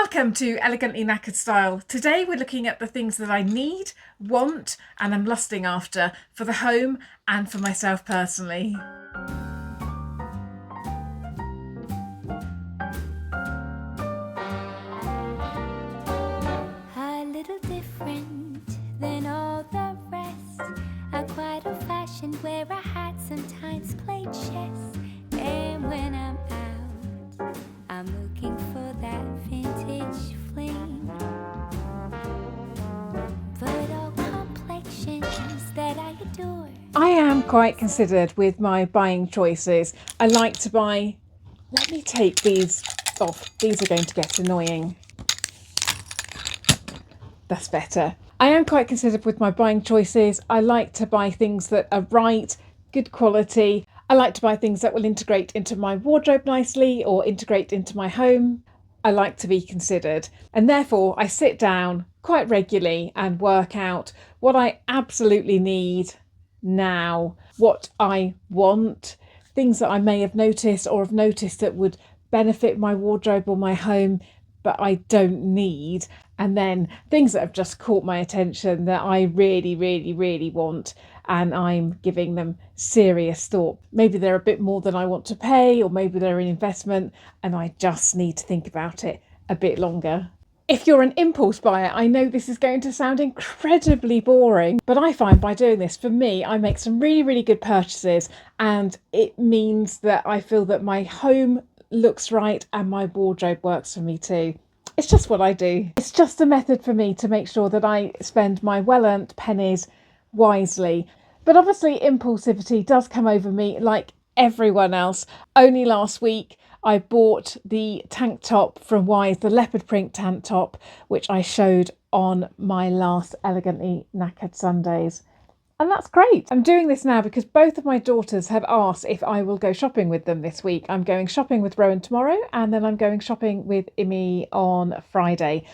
Welcome to Elegantly Knackered Style. Today we're looking at the things that I need, want and am lusting after for the home and for myself personally. A little different than all the rest. I'm quite old-fashioned, wear a hat, sometimes play chess. And when I'm out, I'm looking for that vintage fling. But all complexions that I adore. I am quite considered with my buying choices. I like to buy... Let me take these off. These are going to get annoying. That's better. I am quite considered with my buying choices. I like to buy things that are right, good quality. I like to buy things that will integrate into my wardrobe nicely or integrate into my home. I like to be considered, and therefore I sit down quite regularly and work out what I absolutely need now, what I want, things that I may have noticed or have noticed that would benefit my wardrobe or my home but I don't need, and then things that have just caught my attention that I really want and I'm giving them serious thought. Maybe they're a bit more than I want to pay, or maybe they're an investment and I just need to think about it a bit longer. If you're an impulse buyer, I know this is going to sound incredibly boring, but I find by doing this, for me, I make some really good purchases, and it means that I feel that my home looks right and my wardrobe works for me too. It's just what I do. It's just a method for me to make sure that I spend my well-earned pennies wisely. But obviously impulsivity does come over me like everyone else. Only last week I bought the tank top from Wise, the leopard print tank top, which I showed on my last Elegantly Knackered Sundays. And that's great. I'm doing this now because both of my daughters have asked if I will go shopping with them this week. I'm going shopping with Rowan tomorrow, and then I'm going shopping with Imi on Friday.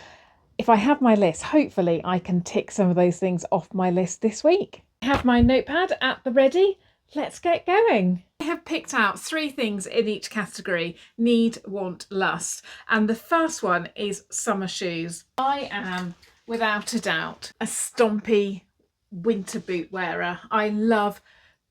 If I have my list, hopefully I can tick some of those things off my list this week. I have my notepad at the ready. Let's get going. I have picked out 3 things in each category: need, want, lust. And the first one is summer shoes. I am, without a doubt, a stompy winter boot wearer. I love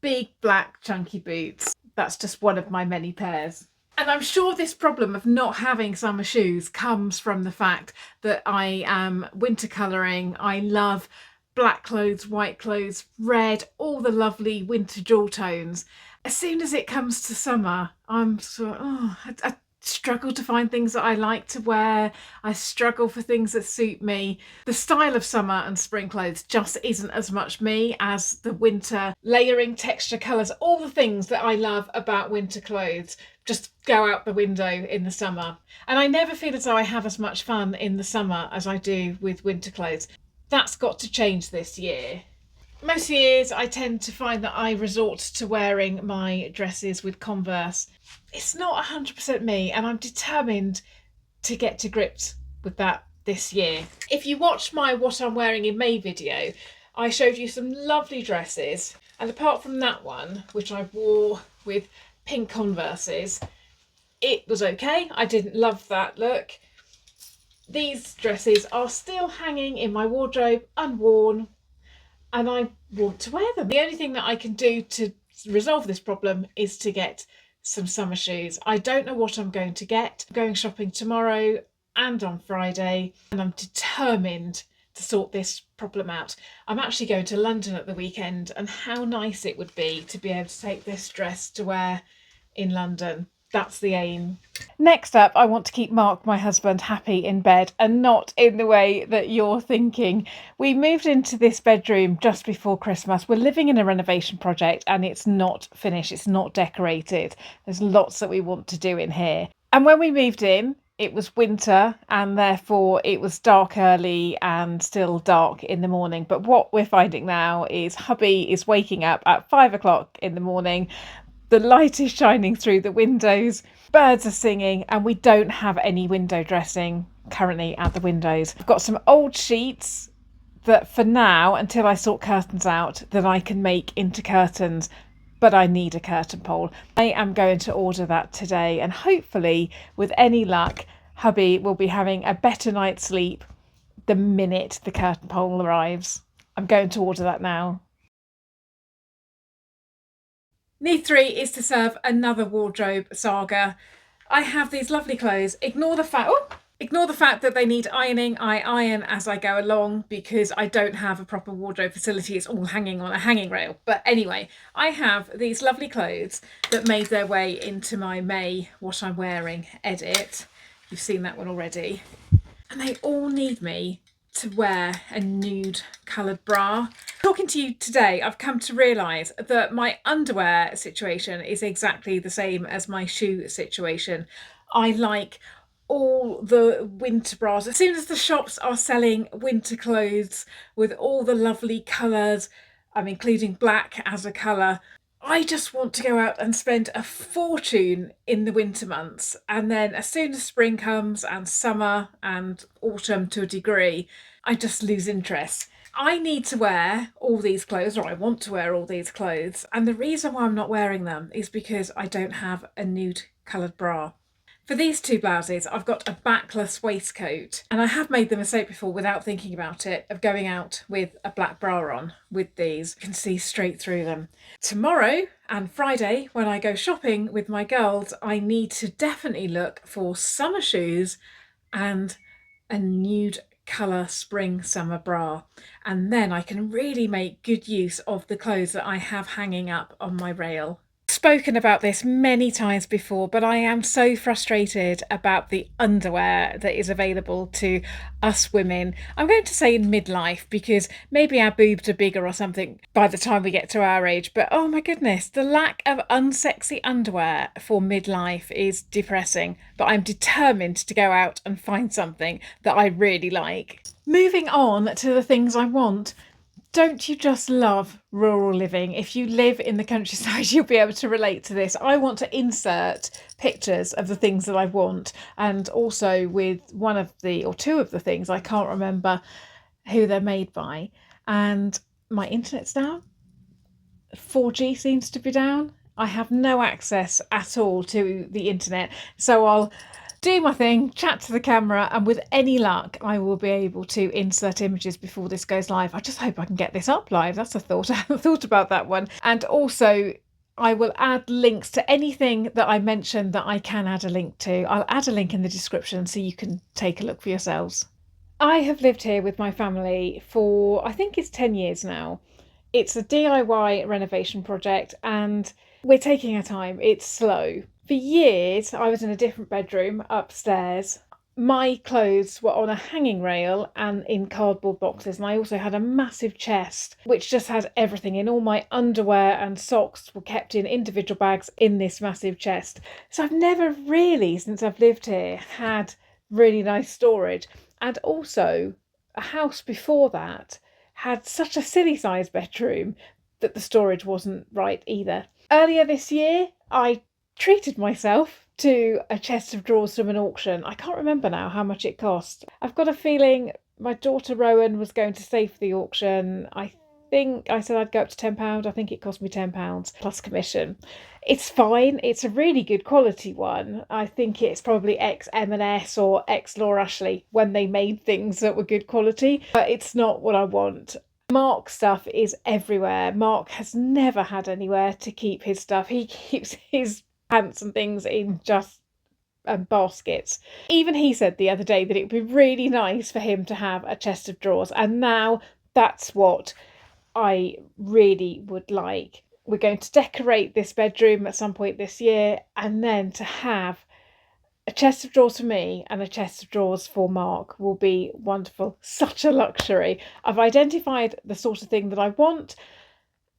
big black chunky boots. That's just one of my many pairs. And I'm sure this problem of not having summer shoes comes from the fact that I am winter colouring. I love black clothes, white clothes, red, all the lovely winter jewel tones. As soon as it comes to summer, I'm sort of, I struggle to find things that I like to wear. I struggle for things that suit me. The style of summer and spring clothes just isn't as much me as the winter layering, texture, colours, all the things that I love about winter clothes just go out the window in the summer. And I never feel as though I have as much fun in the summer as I do with winter clothes. That's got to change this year. Most years I tend to find that I resort to wearing my dresses with Converse. It's not 100% me, and I'm determined to get to grips with that this year. If you watched my What I'm Wearing in May video, I showed you some lovely dresses, and apart from that one, which I wore with pink Converses, it was okay. I didn't love that look. These dresses are still hanging in my wardrobe, unworn, and I want to wear them. The only thing that I can do to resolve this problem is to get some summer shoes. I don't know what I'm going to get. I'm going shopping tomorrow and on Friday, and I'm determined to sort this problem out. I'm actually going to London at the weekend, and how nice it would be to be able to take this dress to wear in London. That's the aim. Next up, I want to keep Mark, my husband, happy in bed, and not in the way that you're thinking. We moved into this bedroom just before Christmas. We're living in a renovation project and it's not finished. It's not decorated. There's lots that we want to do in here. And when we moved in, it was winter, and therefore it was dark early and still dark in the morning. But what we're finding now is hubby is waking up at 5 o'clock in the morning. The light is shining through the windows, birds are singing, and we don't have any window dressing currently at the windows. I've got some old sheets that for now, until I sort curtains out, that I can make into curtains, but I need a curtain pole. I am going to order that today, and hopefully, with any luck, hubby will be having a better night's sleep the minute the curtain pole arrives. I'm going to order that now. Need 3 is to serve another wardrobe saga. I have these lovely clothes. Ignore the fact that they need ironing. I iron as I go along because I don't have a proper wardrobe facility. It's all hanging on a hanging rail. But anyway, I have these lovely clothes that made their way into my May What I'm Wearing edit. You've seen that one already. And they all need me to wear a nude coloured bra. Talking to you today, I've come to realise that my underwear situation is exactly the same as my shoe situation. I like all the winter bras. As soon as the shops are selling winter clothes with all the lovely colours, I'm including black as a colour, I just want to go out and spend a fortune in the winter months. And then as soon as spring comes and summer and autumn to a degree, I just lose interest. I need to wear all these clothes, or I want to wear all these clothes. And the reason why I'm not wearing them is because I don't have a nude coloured bra. For these 2 blouses, I've got a backless waistcoat, and I have made the mistake before without thinking about it of going out with a black bra on with these. You can see straight through them. Tomorrow and Friday, when I go shopping with my girls, I need to definitely look for summer shoes and a nude colour spring summer bra, and then I can really make good use of the clothes that I have hanging up on my rail. Spoken about this many times before, but I am so frustrated about the underwear that is available to us women. I'm going to say in midlife because maybe our boobs are bigger or something by the time we get to our age, but oh my goodness, the lack of unsexy underwear for midlife is depressing. But I'm determined to go out and find something that I really like. Moving on to the things I want. Don't you just love rural living? If you live in the countryside, you'll be able to relate to this. I want to insert pictures of the things that I want, and also with one of the, or 2 of the things, I can't remember who they're made by. And my internet's down. 4G seems to be down. I have no access at all to the internet. So I'll do my thing, chat to the camera, and with any luck, I will be able to insert images before this goes live. I just hope I can get this up live. That's a thought. I haven't thought about that one. And also, I will add links to anything that I mentioned that I can add a link to. I'll add a link in the description so you can take a look for yourselves. I have lived here with my family for, I think it's 10 years now. It's a DIY renovation project and we're taking our time. It's slow. For years, I was in a different bedroom upstairs. My clothes were on a hanging rail and in cardboard boxes, and I also had a massive chest which just had everything in. All my underwear and socks were kept in individual bags in this massive chest. So I've never really, since I've lived here, had really nice storage. And also, a house before that had such a silly sized bedroom that the storage wasn't right either. Earlier this year, I treated myself to a chest of drawers from an auction. I can't remember now how much it cost. I've got a feeling my daughter Rowan was going to stay for the auction. I think I said I'd go up to £10. I think it cost me £10 plus commission. It's fine. It's a really good quality one. I think it's probably ex M&S or ex Laura Ashley when they made things that were good quality, but it's not what I want. Mark stuff is everywhere. Mark has never had anywhere to keep his stuff. He keeps his pants and things in just baskets. Even he said the other day that it would be really nice for him to have a chest of drawers, and now that's what I really would like. We're going to decorate this bedroom at some point this year, and then to have a chest of drawers for me and a chest of drawers for Mark will be wonderful. Such a luxury. I've identified the sort of thing that I want,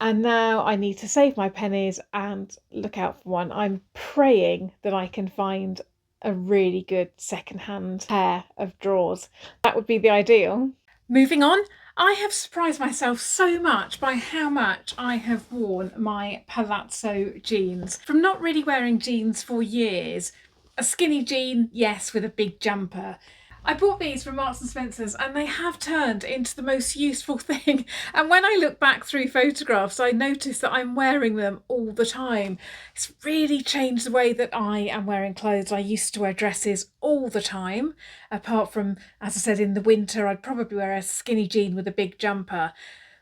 and now I need to save my pennies and look out for one. I'm praying that I can find a really good second-hand pair of drawers. That would be the ideal. Moving on, I have surprised myself so much by how much I have worn my Palazzo jeans. From not really wearing jeans for years, a skinny jean, yes, with a big jumper. I bought these from Marks and Spencer's and they have turned into the most useful thing. And when I look back through photographs, I notice that I'm wearing them all the time. It's really changed the way that I am wearing clothes. I used to wear dresses all the time. Apart from, as I said, in the winter, I'd probably wear a skinny jean with a big jumper.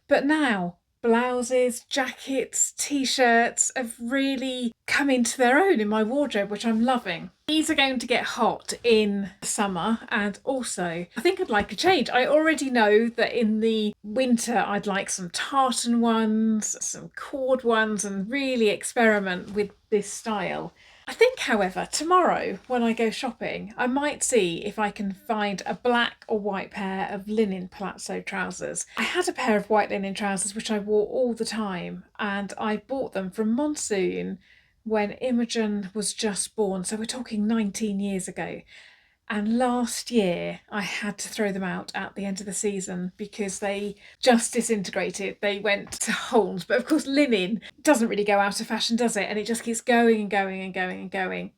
But now, blouses, jackets, t-shirts have really come into their own in my wardrobe, which I'm loving. These are going to get hot in summer, and also I think I'd like a change. I already know that in the winter I'd like some tartan ones, some cord ones, and really experiment with this style. I think, however, tomorrow when I go shopping, I might see if I can find a black or white pair of linen Palazzo trousers. I had a pair of white linen trousers which I wore all the time, and I bought them from Monsoon when Imogen was just born, so we're talking 19 years ago. And last year I had to throw them out at the end of the season because they just disintegrated. They went to holes. But of course, linen doesn't really go out of fashion, does it? And it just keeps going and going and going and going.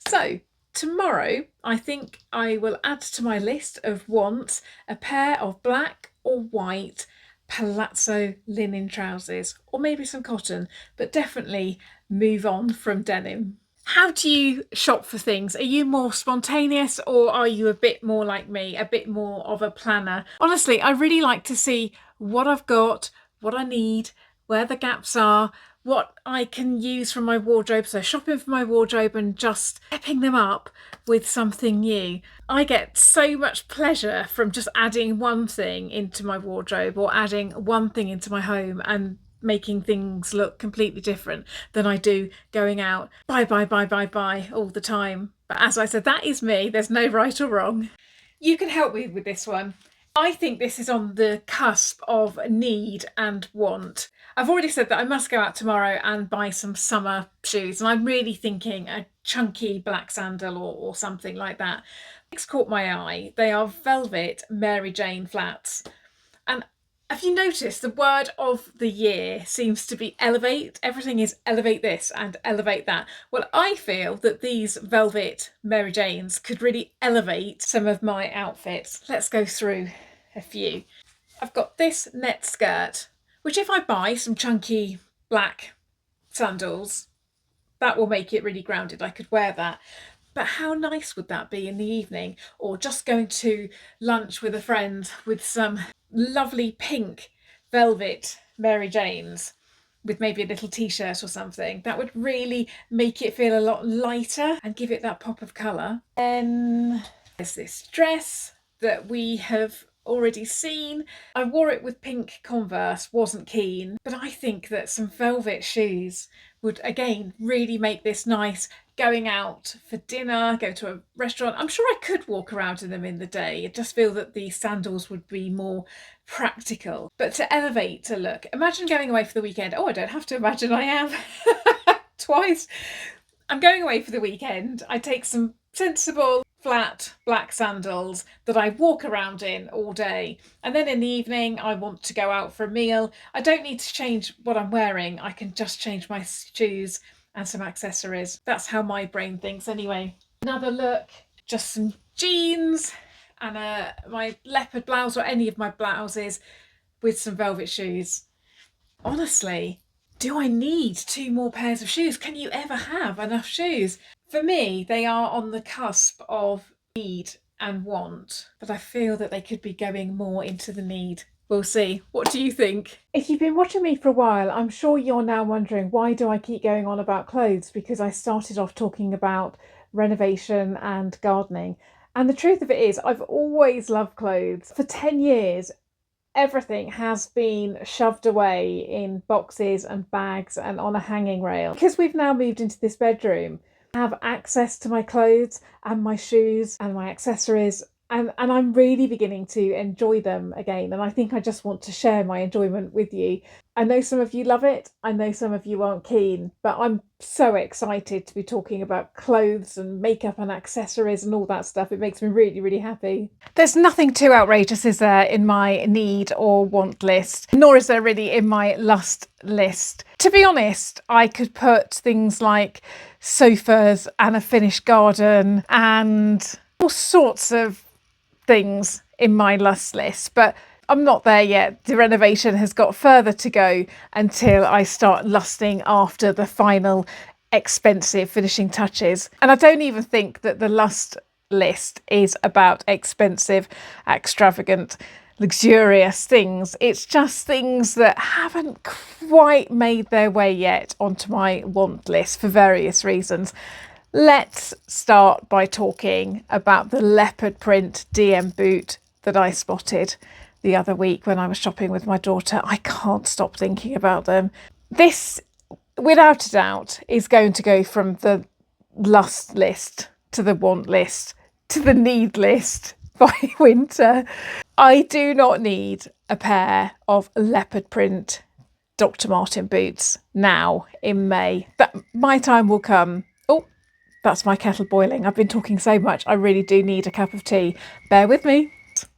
So tomorrow, I think I will add to my list of wants a pair of black or white Palazzo linen trousers, or maybe some cotton, but definitely move on from denim. How do you shop for things? Are you more spontaneous, or are you a bit more like me, a bit more of a planner? Honestly, I really like to see what I've got, what I need, where the gaps are, what I can use from my wardrobe. So shopping for my wardrobe and just stepping them up with something new. I get so much pleasure from just adding one thing into my wardrobe or adding one thing into my home and making things look completely different than I do going out buy all the time. But as I said, that is me. There's no right or wrong. You can help me with this one. I think this is on the cusp of need and want. I've already said that I must go out tomorrow and buy some summer shoes, and I'm really thinking a chunky black sandal or something like that. It's caught my eye. They are velvet Mary Jane flats. And have you noticed the word of the year seems to be elevate? Everything is elevate this and elevate that. Well, I feel that these velvet Mary Janes could really elevate some of my outfits. Let's go through a few. I've got this net skirt, which if I buy some chunky black sandals, that will make it really grounded. I could wear that. But how nice would that be in the evening? Or just going to lunch with a friend with some lovely pink velvet Mary Janes with maybe a little t-shirt or something. That would really make it feel a lot lighter and give it that pop of colour. Then there's this dress that we have already seen. I wore it with pink Converse, wasn't keen, but I think that some velvet shoes would again really make this nice going out for dinner, go to a restaurant. I'm sure I could walk around in them in the day. I just feel that the sandals would be more practical. But to elevate a look, imagine going away for the weekend. Oh, I don't have to imagine, I am. Twice. I'm going away for the weekend. I take some sensible flat black sandals that I walk around in all day, and then in the evening I want to go out for a meal. I don't need to change what I'm wearing. I can just change my shoes and some accessories. That's how my brain thinks anyway. Another look, just some jeans and my leopard blouse or any of my blouses with some velvet shoes. Honestly, do I need 2 more pairs of shoes? Can you ever have enough shoes? For me, they are on the cusp of need and want, but I feel that they could be going more into the need. We'll see. What do you think? If you've been watching me for a while, I'm sure you're now wondering, why do I keep going on about clothes? Because I started off talking about renovation and gardening. And the truth of it is, I've always loved clothes. For 10 years, everything has been shoved away in boxes and bags and on a hanging rail. Because we've now moved into this bedroom, I have access to my clothes and my shoes and my accessories, and I'm really beginning to enjoy them again. And I think I just want to share my enjoyment with you. I know some of you love it. I know some of you aren't keen, but I'm so excited to be talking about clothes and makeup and accessories and all that stuff. It makes me really, really happy. There's nothing too outrageous, is there, in my need or want list, nor is there really in my lust list. To be honest, I could put things like sofas and a finished garden and all sorts of things in my lust list, but I'm not there yet. The renovation has got further to go until I start lusting after the final expensive finishing touches. And I don't even think that the lust list is about expensive, extravagant, luxurious things. It's just things that haven't quite made their way yet onto my want list for various reasons. Let's start by talking about the leopard print DM boot that I spotted the other week when I was shopping with my daughter. I can't stop thinking about them. This, without a doubt, is going to go from the lust list to the want list to the need list by winter. I do not need a pair of leopard print Dr. Martens boots now in May. But my time will come. Oh, that's my kettle boiling. I've been talking so much. I really do need a cup of tea. Bear with me.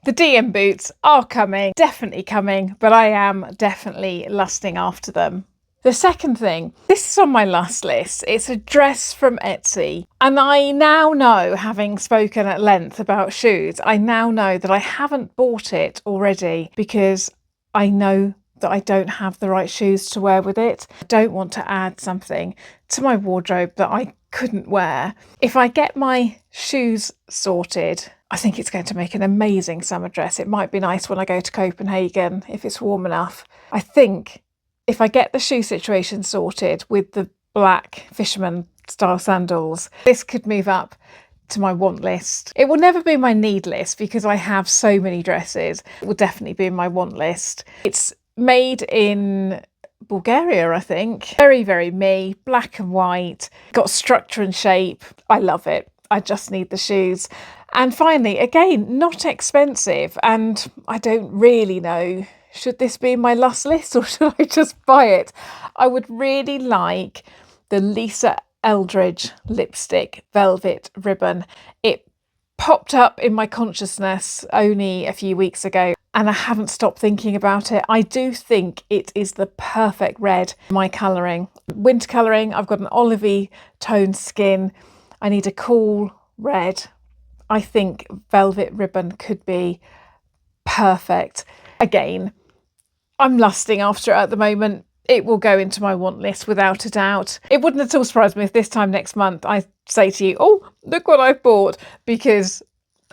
The DM boots are coming, definitely coming, but I am definitely lusting after them. The second thing, this is on my lust list. It's a dress from Etsy. And I now know, having spoken at length about shoes, I now know that I haven't bought it already because I know that I don't have the right shoes to wear with it. I don't want to add something to my wardrobe that I couldn't wear. If I get my shoes sorted, I think it's going to make an amazing summer dress. It might be nice when I go to Copenhagen if it's warm enough. I think if I get the shoe situation sorted with the black Fisherman style sandals, this could move up to my want list. It will never be my need list because I have so many dresses. It will definitely be in my want list. It's made in Bulgaria, I think. Very, very me, black and white, got structure and shape. I love it. I just need the shoes. And finally, again, not expensive. And I don't really know, should this be in my lust list or should I just buy it? I would really like the Lisa Eldridge lipstick velvet ribbon. It popped up in my consciousness only a few weeks ago and I haven't stopped thinking about it. I do think it is the perfect red for my colouring. Winter colouring, I've got an olivey toned skin. I need a cool red. I think velvet ribbon could be perfect. Again, I'm lusting after it at the moment. It will go into my want list without a doubt. It wouldn't at all surprise me if this time next month I say to you, oh, look what I've bought, because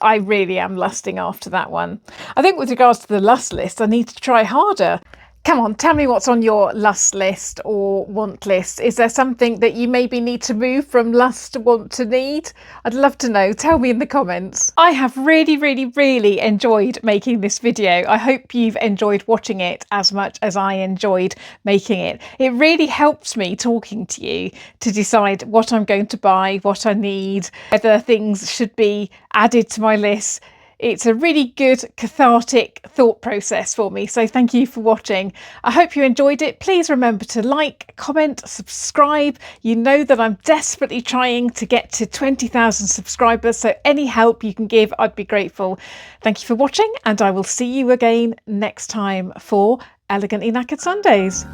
I really am lusting after that one. I think with regards to the lust list, I need to try harder. Come on, tell me what's on your lust list or want list. Is there something that you maybe need to move from lust to want to need? I'd love to know. Tell me in the comments. I have really, really, really enjoyed making this video. I hope you've enjoyed watching it as much as I enjoyed making it. It really helps me talking to you to decide what I'm going to buy, what I need, whether things should be added to my list. It's a really good cathartic thought process for me. So thank you for watching. I hope you enjoyed it. Please remember to like, comment, subscribe. You know that I'm desperately trying to get to 20,000 subscribers. So any help you can give, I'd be grateful. Thank you for watching and I will see you again next time for Elegantly Knackered Sundays.